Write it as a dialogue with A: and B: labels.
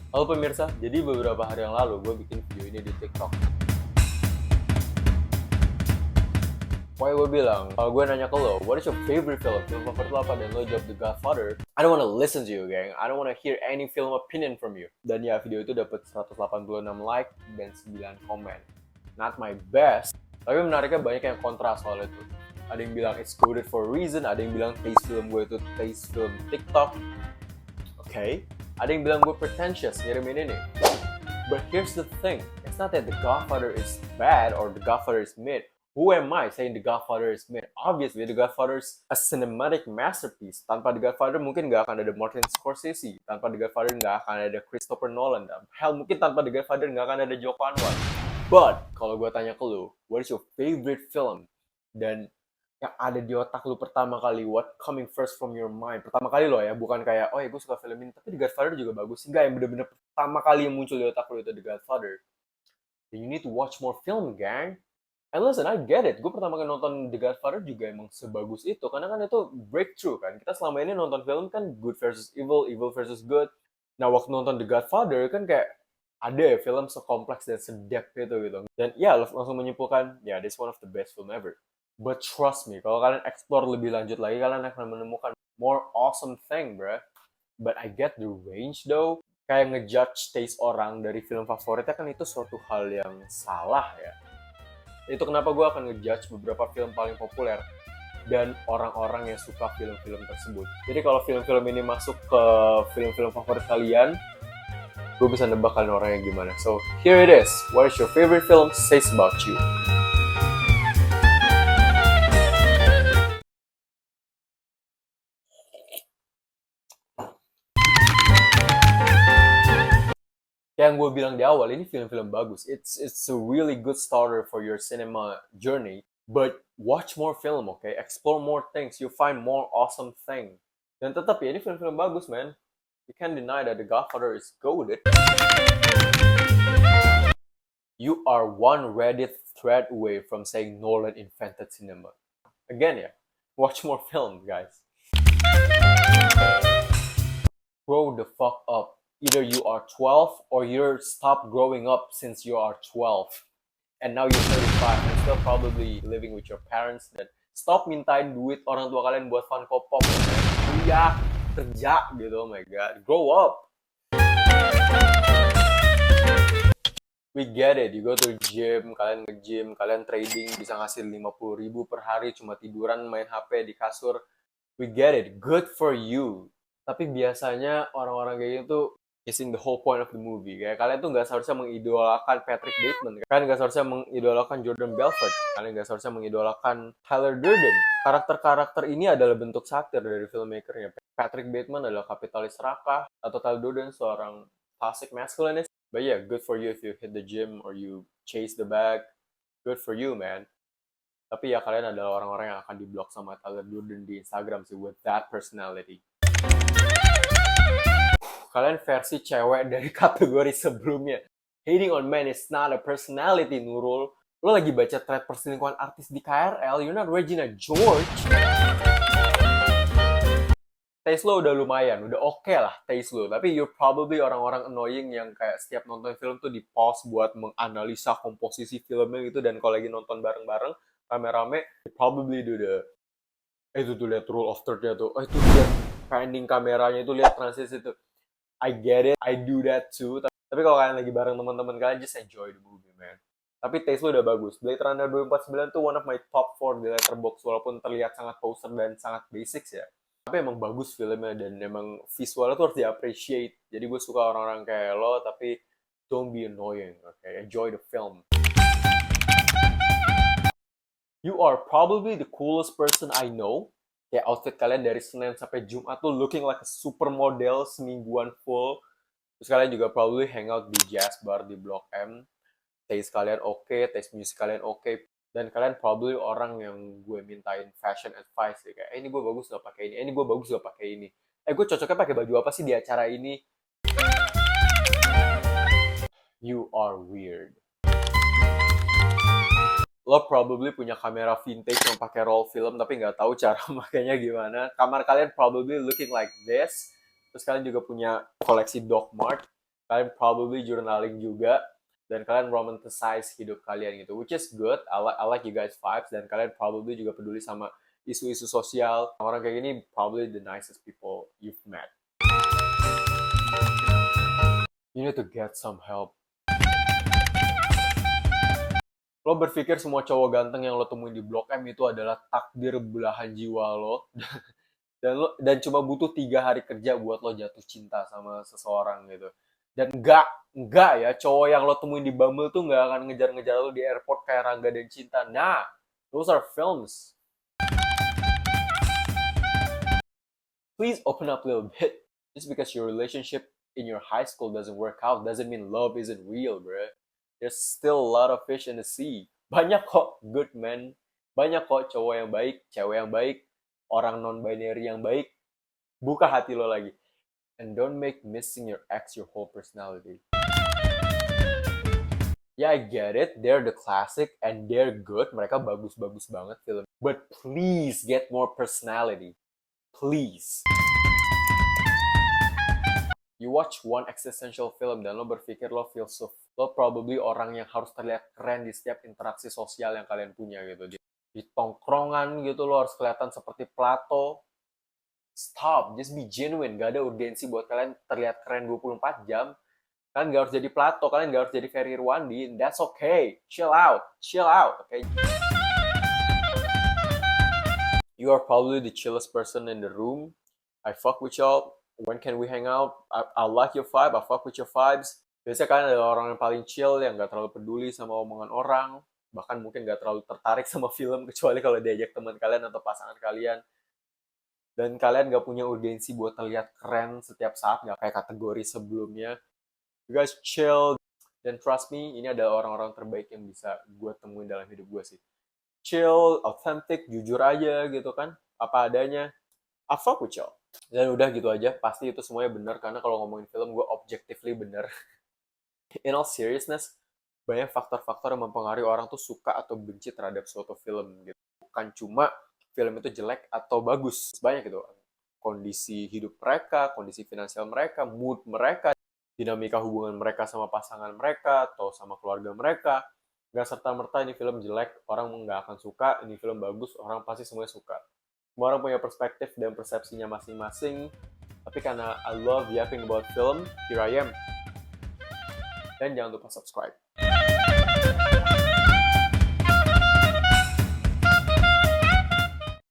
A: Halo pemirsa, jadi beberapa hari yang lalu gue bikin video ini di TikTok. Pokoknya gue bilang, kalau gue nanya ke lo, what is your favorite film? Film favorit lo apa? Dan lo jawab The Godfather. I don't wanna listen to you, gang. I don't wanna hear any film opinion from you. Dan ya, video itu dapat 186 like dan 9 komen. Not my best, tapi menariknya banyak yang kontra soal itu. Ada yang bilang it's coded for a reason, ada yang bilang taste film gue itu taste film TikTok. Okay. Ada yang bilang gue pretentious ngirimin ini. But here's the thing, it's not that The Godfather is bad or The Godfather is mid. Who am I saying The Godfather is mid? Obviously, The Godfather is a cinematic masterpiece. Tanpa The Godfather mungkin nggak akan ada Martin Scorsese. Tanpa The Godfather nggak akan ada Christopher Nolan. Hell, mungkin tanpa The Godfather nggak akan ada Joko Anwar. But, kalau gue tanya ke lu, what is your favorite film? Dan yang ada di otak lu pertama kali, what coming first from your mind? Pertama kali lo ya, bukan kayak, oh ya gue suka film ini, tapi The Godfather juga bagus. Enggak, yang bener-bener pertama kali yang muncul di otak lu itu The Godfather. Then you need to watch more film, gang. And listen, I get it. Gue pertama kali nonton The Godfather juga emang sebagus itu. Karena kan itu breakthrough kan. Kita selama ini nonton film kan good versus evil, evil versus good. Nah, waktu nonton The Godfather kan kayak ada ya film sekompleks dan sedep itu gitu. Dan ya langsung menyimpulkan, ya, this is one of the best film ever. But trust me, kalau kalian explore lebih lanjut lagi, kalian akan menemukan more awesome thing, bruh. But I get the range though. Kayak ngejudge taste orang dari film favoritnya kan itu suatu hal yang salah ya. Itu kenapa gue akan ngejudge beberapa film paling populer dan orang-orang yang suka film-film tersebut. Jadi kalau film-film ini masuk ke film-film favorit kalian, gue bisa nebak kalian orangnya gimana. So, here it is. What is your favorite film says about you? Yang gue bilang di awal, ini film-film bagus. It's a really good starter for your cinema journey. But watch more film, okay? Explore more things. You find more awesome thing. Dan tetap ya, ini film-film bagus, man. You can't deny that The Godfather is goated. You are one Reddit thread away from saying Nolan invented cinema. Again, yeah, watch more film, guys. Grow the fuck up. Either you are 12 or you're stopped growing up since you are 12. And now you're 35 and still probably living with your parents. Dan stop mintain duit orang tua kalian buat Funko Pop. Kuliah, kerja gitu, oh my god. Grow up. We get it, you go to gym, kalian nge-gym, kalian trading bisa ngasih 50.000 per hari cuma tiduran main HP di kasur. We get it, good for you. Tapi biasanya orang-orang kayak gitu missing the whole point of the movie. Kayak kalian tuh nggak seharusnya mengidolakan Patrick Bateman. Kalian nggak seharusnya mengidolakan Jordan Belfort. Kalian nggak seharusnya mengidolakan Tyler Durden. Karakter-karakter ini adalah bentuk satir dari filmmakernya. Patrick Bateman adalah kapitalis serakah, atau Tyler Durden seorang toxic masculinist. But yeah, good for you if you hit the gym or you chase the bag. Good for you, man. Tapi ya kalian adalah orang-orang yang akan diblok sama Tyler Durden di Instagram sih with that personality. Kalian versi cewek dari kategori sebelumnya. Hating on men is not a personality, Nurul. Lo lagi baca thread perselingkuhan artis di KRL, you're not Regina George. Taste lo udah lumayan, udah oke lah taste lo. Tapi you're probably orang-orang annoying yang kayak setiap nonton film tuh di pause buat menganalisa komposisi filmnya gitu. Dan kalau lagi nonton bareng-bareng, rame-rame, you probably do the itu tuh lihat rule of third-nya tuh. Oh itu lihat panning kameranya itu, lihat transisi itu. I get it, I do that too. Tapi kalau kalian lagi bareng teman-teman kalian, just enjoy the movie, man. Tapi taste lo udah bagus. Blade Runner 2049 tuh one of my top 4 di Letterboxd, walaupun terlihat sangat poser dan sangat basics ya. Tapi emang bagus filmnya dan emang visualnya tuh harus di-appreciate. Jadi gue suka orang-orang kayak lo, tapi don't be annoying, okay? Enjoy the film. You are probably the coolest person I know. Kayak outfit kalian dari Senin sampai Jumat tuh looking like a supermodel semingguan full. Terus kalian juga probably hangout di jazz bar di Blok M. Taste kalian oke, taste music kalian oke. Dan kalian probably orang yang gue mintain fashion advice ya. Kayak, ini gue bagus gak pakai ini, ini gue bagus gak pakai ini. Gue cocoknya pakai baju apa sih di acara ini? You are weird. Lo probably punya kamera vintage yang pakai roll film tapi nggak tahu cara makainya gimana. Kamar kalian probably looking like this. Terus kalian juga punya koleksi Doc Mart. kalian probably journaling juga, dan kalian romanticize hidup kalian gitu, which is good. I like you guys vibes, dan kalian probably juga peduli sama isu-isu sosial. Orang kayak gini probably the nicest people you've met. You need to get some help. Lo berpikir semua cowok ganteng yang lo temuin di Blok M itu adalah takdir belahan jiwa lo, dan cuma butuh 3 hari kerja buat lo jatuh cinta sama seseorang gitu. Dan enggak ya, cowok yang lo temuin di Bumble tuh nggak akan ngejar-ngejar lo di airport kayak Rangga dan Cinta. Nah, those are films. Please open up a little bit. Just because your relationship in your high school doesn't work out doesn't mean love isn't real, bro. There's still a lot of fish in the sea. Banyak kok good men, banyak kok cowok yang baik, cewek yang baik, orang non-binary yang baik. Buka hati lo lagi. And don't make missing your ex your whole personality. Yeah, I get it. They're the classic and they're good. Mereka bagus-bagus banget film. But please get more personality. Please. You watch one existential film dan lo berpikir lo probably orang yang harus terlihat keren di setiap interaksi sosial yang kalian punya gitu. Di tongkrongan gitu lo harus kelihatan seperti Plato. Stop, just be genuine. Gak ada urgensi buat kalian terlihat keren 24 jam. Kalian gak harus jadi Plato, kalian gak harus jadi Ferry Irwandi. That's okay. Chill out, okay? You are probably the chillest person in the room. I fuck with y'all. When can we hang out? I like your vibe, I fuck with your vibes. Biasanya kalian adalah orang yang paling chill, yang gak terlalu peduli sama omongan orang. Bahkan mungkin gak terlalu tertarik sama film, kecuali kalau diajak teman kalian atau pasangan kalian. Dan kalian gak punya urgensi buat terlihat keren setiap saat, gak kayak kategori sebelumnya. You guys chill, dan trust me, ini adalah orang-orang terbaik yang bisa gue temuin dalam hidup gue sih. Chill, authentic, jujur aja gitu kan, apa adanya. I fuck with y'all. Dan udah gitu aja, pasti itu semuanya bener, karena kalau ngomongin film gue objectively bener. In all seriousness, banyak faktor-faktor yang mempengaruhi orang tuh suka atau benci terhadap suatu film gitu. Bukan cuma film itu jelek atau bagus. Banyak gitu. Kondisi hidup mereka, kondisi finansial mereka, mood mereka, dinamika hubungan mereka sama pasangan mereka, atau sama keluarga mereka. Nggak serta-merta ini film jelek, orang nggak akan suka. Ini film bagus, orang pasti semuanya suka. Semua orang punya perspektif dan persepsinya masing-masing. Tapi karena I love yapping about film, here I am. Dan jangan lupa subscribe.